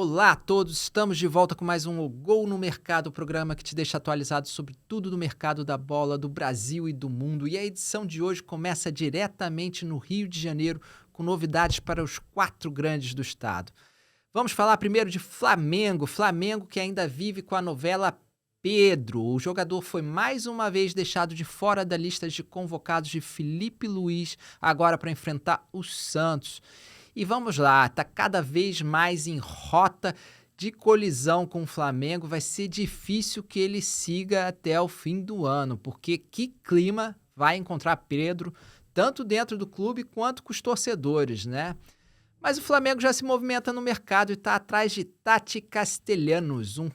Olá a todos, estamos de volta com mais um O Gol no Mercado, o programa que te deixa atualizado sobre tudo do mercado da bola do Brasil e do mundo. E a edição de hoje começa diretamente no Rio de Janeiro, com novidades para os 4 grandes do estado. Vamos falar primeiro de Flamengo. Flamengo que ainda vive com a novela Pedro. O jogador foi mais uma vez deixado de fora da lista de convocados de Felipe Luiz, agora para enfrentar o Santos. E vamos lá, está cada vez mais em rota de colisão com o Flamengo. Vai ser difícil que ele siga até o fim do ano, porque que clima vai encontrar Pedro, tanto dentro do clube quanto com os torcedores, né? Mas o Flamengo já se movimenta no mercado e está atrás de Tati Castellanos, um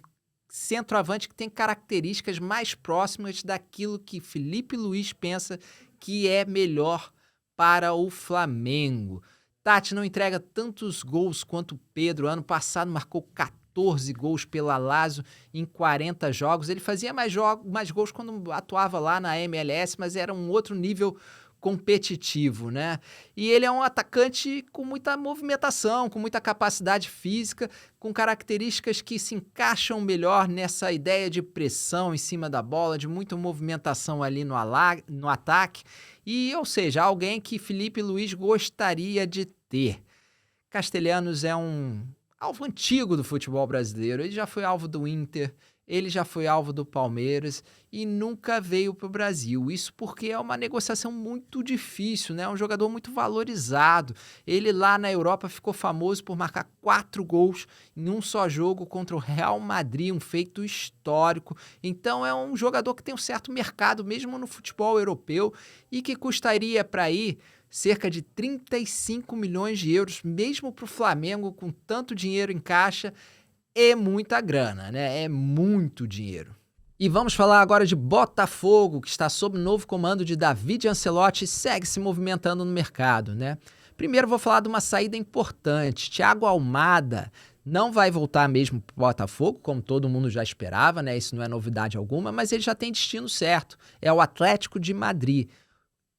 centroavante que tem características mais próximas daquilo que Felipe Luiz pensa que é melhor para o Flamengo. Tati não entrega tantos gols quanto o Pedro. Ano passado marcou 14 gols pela Lazio em 40 jogos. Ele fazia mais gols quando atuava lá na MLS, mas era um outro nível competitivo, né? E ele é um atacante com muita movimentação, com muita capacidade física, com características que se encaixam melhor nessa ideia de pressão em cima da bola, de muita movimentação ali no ataque. Ou seja, alguém que Felipe Luiz gostaria de ter. Castellanos é um alvo antigo do futebol brasileiro. Ele já foi alvo do Inter, ele já foi alvo do Palmeiras e nunca veio para o Brasil. Isso porque é uma negociação muito difícil, né? É um jogador muito valorizado. Ele lá na Europa ficou famoso por marcar 4 gols em um só jogo contra o Real Madrid, um feito histórico. Então é um jogador que tem um certo mercado mesmo no futebol europeu e que custaria para ir cerca de 35 milhões de euros, mesmo para o Flamengo, com tanto dinheiro em caixa. É muita grana, né? É muito dinheiro. E vamos falar agora de Botafogo, que está sob novo comando de David Ancelotti e segue se movimentando no mercado, né? Primeiro vou falar de uma saída importante. Thiago Almada não vai voltar mesmo para o Botafogo, como todo mundo já esperava, né? Isso não é novidade alguma, mas ele já tem destino certo. É o Atlético de Madrid.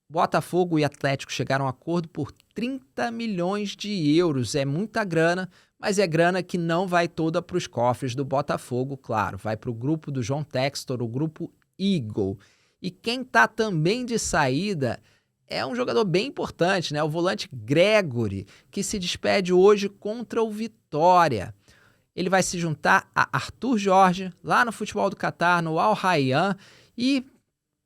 Botafogo e Atlético chegaram a um acordo por 30 milhões de euros. É muita grana, mas é grana que não vai toda para os cofres do Botafogo, claro. Vai para o grupo do João Textor, o grupo Eagle. E quem está também de saída é um jogador bem importante, né? O volante Gregory, que se despede hoje contra o Vitória. Ele vai se juntar a Arthur Jorge, lá no futebol do Catar, no Al Rayyan,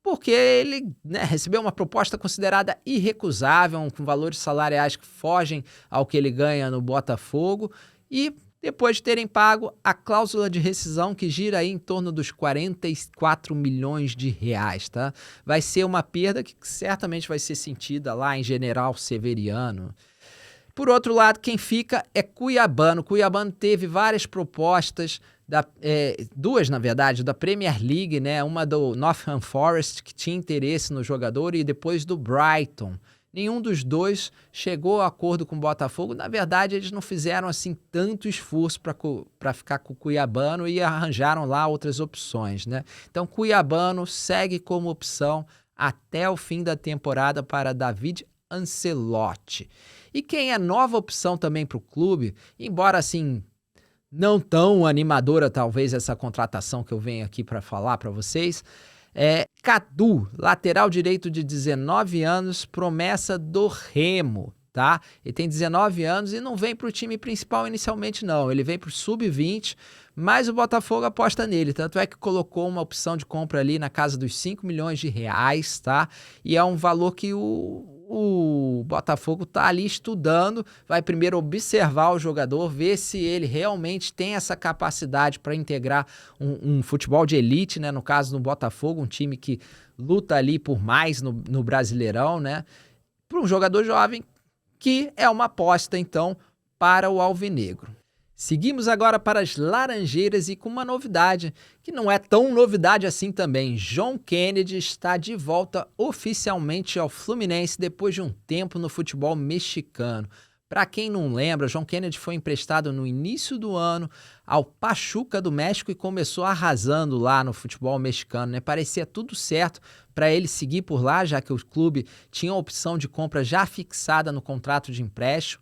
porque ele, né, recebeu uma proposta considerada irrecusável, com valores salariais que fogem ao que ele ganha no Botafogo, e depois de terem pago a cláusula de rescisão, que gira aí em torno dos 44 milhões de reais, tá? Vai ser uma perda que certamente vai ser sentida lá em General Severiano. Por outro lado, quem fica é Cuiabano. Cuiabano teve várias propostas, duas, na verdade, da Premier League, né? Uma do Nottingham Forest, que tinha interesse no jogador, e depois do Brighton. Nenhum dos dois chegou a acordo com o Botafogo. Na verdade, eles não fizeram assim tanto esforço para ficar com o Cuiabano e arranjaram lá outras opções, né? Então, Cuiabano segue como opção até o fim da temporada para David Ancelotti. E quem é nova opção também para o clube, embora assim não tão animadora talvez essa contratação que eu venho aqui para falar para vocês, é Cadu, lateral direito de 19 anos, promessa do Remo, tá? Ele tem 19 anos e não vem para o time principal inicialmente não, ele vem para o sub-20, mas o Botafogo aposta nele, tanto é que colocou uma opção de compra ali na casa dos 5 milhões de reais, tá? E é um valor que o Botafogo está ali estudando, vai primeiro observar o jogador, ver se ele realmente tem essa capacidade para integrar um futebol de elite, né? No caso, no Botafogo, um time que luta ali por mais no Brasileirão, né? Para um jogador jovem, que é uma aposta, então, para o Alvinegro. Seguimos agora para as Laranjeiras e com uma novidade, que não é tão novidade assim também. John Kennedy está de volta oficialmente ao Fluminense depois de um tempo no futebol mexicano. Para quem não lembra, John Kennedy foi emprestado no início do ano ao Pachuca do México e começou arrasando lá no futebol mexicano, né? Parecia tudo certo para ele seguir por lá, já que o clube tinha a opção de compra já fixada no contrato de empréstimo,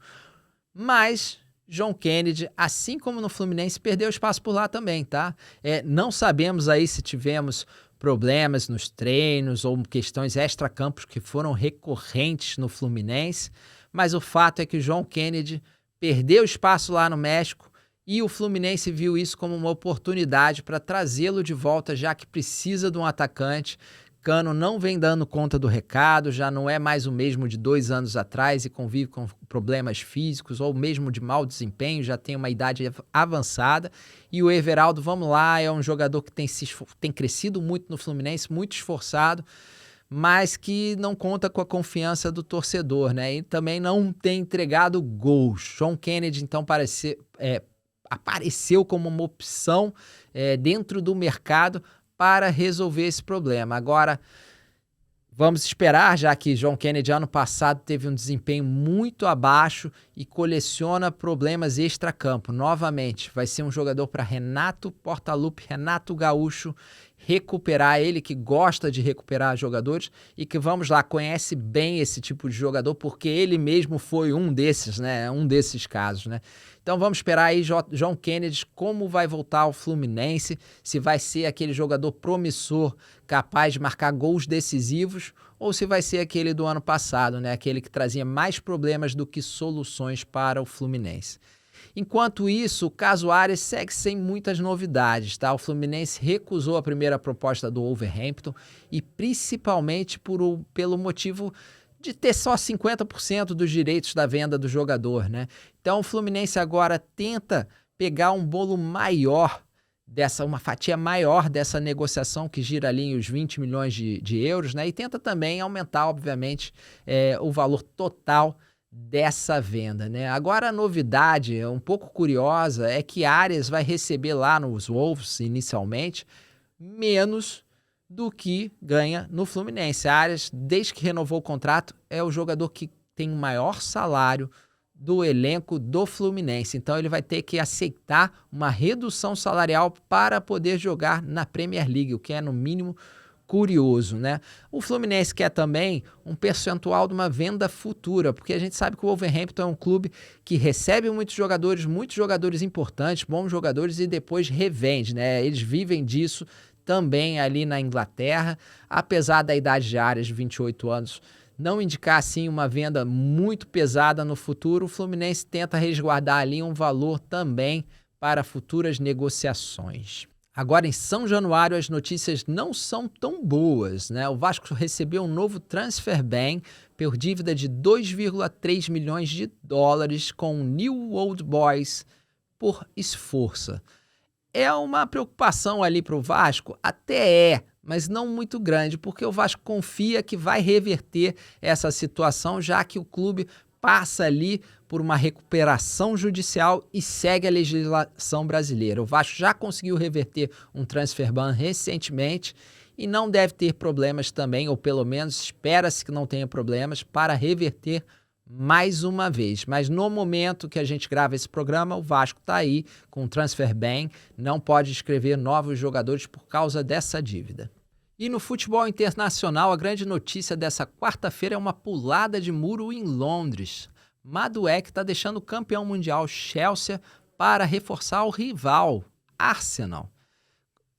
mas John Kennedy, assim como no Fluminense, perdeu espaço por lá também, tá? Não sabemos aí se tivemos problemas nos treinos ou questões extracampos que foram recorrentes no Fluminense, mas o fato é que o John Kennedy perdeu espaço lá no México e o Fluminense viu isso como uma oportunidade para trazê-lo de volta, já que precisa de um atacante. Cano não vem dando conta do recado, já não é mais o mesmo de 2 anos atrás e convive com problemas físicos ou mesmo de mau desempenho, já tem uma idade avançada. E o Everaldo, vamos lá, é um jogador que tem crescido muito no Fluminense, muito esforçado, mas que não conta com a confiança do torcedor, né? E também não tem entregado gols. John Kennedy, então, apareceu como uma opção dentro do mercado para resolver esse problema. Agora, vamos esperar, já que John Kennedy ano passado teve um desempenho muito abaixo e coleciona problemas extracampo. Novamente, vai ser um jogador para Renato Portaluppi, Renato Gaúcho, recuperar, ele que gosta de recuperar jogadores e que, vamos lá, conhece bem esse tipo de jogador, porque ele mesmo foi um desses, né? Um desses casos, né? Então vamos esperar aí John Kennedy, como vai voltar ao Fluminense, se vai ser aquele jogador promissor, capaz de marcar gols decisivos, ou se vai ser aquele do ano passado, né? Aquele que trazia mais problemas do que soluções para o Fluminense. Enquanto isso, o caso Arias segue sem muitas novidades, tá? O Fluminense recusou a primeira proposta do Wolverhampton e principalmente pelo motivo de ter só 50% dos direitos da venda do jogador, né? Então o Fluminense agora tenta pegar um bolo maior uma fatia maior dessa negociação que gira ali em os 20 milhões de euros, né? E tenta também aumentar, obviamente, o valor total dessa venda, né? Agora a novidade, um pouco curiosa, é que Arias vai receber lá nos Wolves, inicialmente, menos do que ganha no Fluminense. Arias, desde que renovou o contrato, é o jogador que tem o maior salário do elenco do Fluminense. Então ele vai ter que aceitar uma redução salarial para poder jogar na Premier League, o que é no mínimo curioso, né? O Fluminense quer também um percentual de uma venda futura, porque a gente sabe que o Wolverhampton é um clube que recebe muitos jogadores importantes, bons jogadores, e depois revende, né? Eles vivem disso também ali na Inglaterra, apesar da idade de Arias de 28 anos não indicar assim uma venda muito pesada no futuro, o Fluminense tenta resguardar ali um valor também para futuras negociações. Agora, em São Januário, as notícias não são tão boas, né? O Vasco recebeu um novo transfer ban por dívida de 2,3 milhões de dólares com o New Old Boys por esforço. É uma preocupação ali para o Vasco? Até mas não muito grande, porque o Vasco confia que vai reverter essa situação, já que o clube passa ali por uma recuperação judicial e segue a legislação brasileira. O Vasco já conseguiu reverter um transfer ban recentemente e não deve ter problemas também, ou pelo menos espera-se que não tenha problemas, para reverter mais uma vez. Mas no momento que a gente grava esse programa, o Vasco está aí com transfer ban, não pode inscrever novos jogadores por causa dessa dívida. E no futebol internacional, a grande notícia dessa quarta-feira é uma pulada de muro em Londres. Madueke está deixando o campeão mundial Chelsea para reforçar o rival, Arsenal.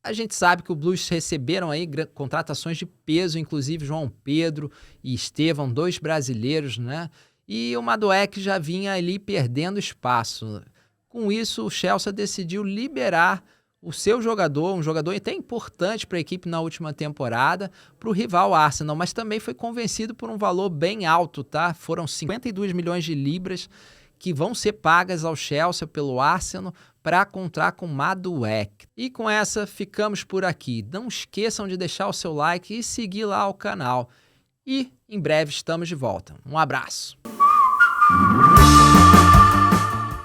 A gente sabe que o Blues receberam aí contratações de peso, inclusive João Pedro e Estevão, 2 brasileiros, né? E o Madueke já vinha ali perdendo espaço. Com isso, o Chelsea decidiu liberar o seu jogador, um jogador até importante para a equipe na última temporada, para o rival Arsenal, mas também foi convencido por um valor bem alto, tá? Foram 52 milhões de libras que vão ser pagas ao Chelsea pelo Arsenal para contar com Madueke. E com essa, ficamos por aqui. Não esqueçam de deixar o seu like e seguir lá o canal. E em breve estamos de volta. Um abraço!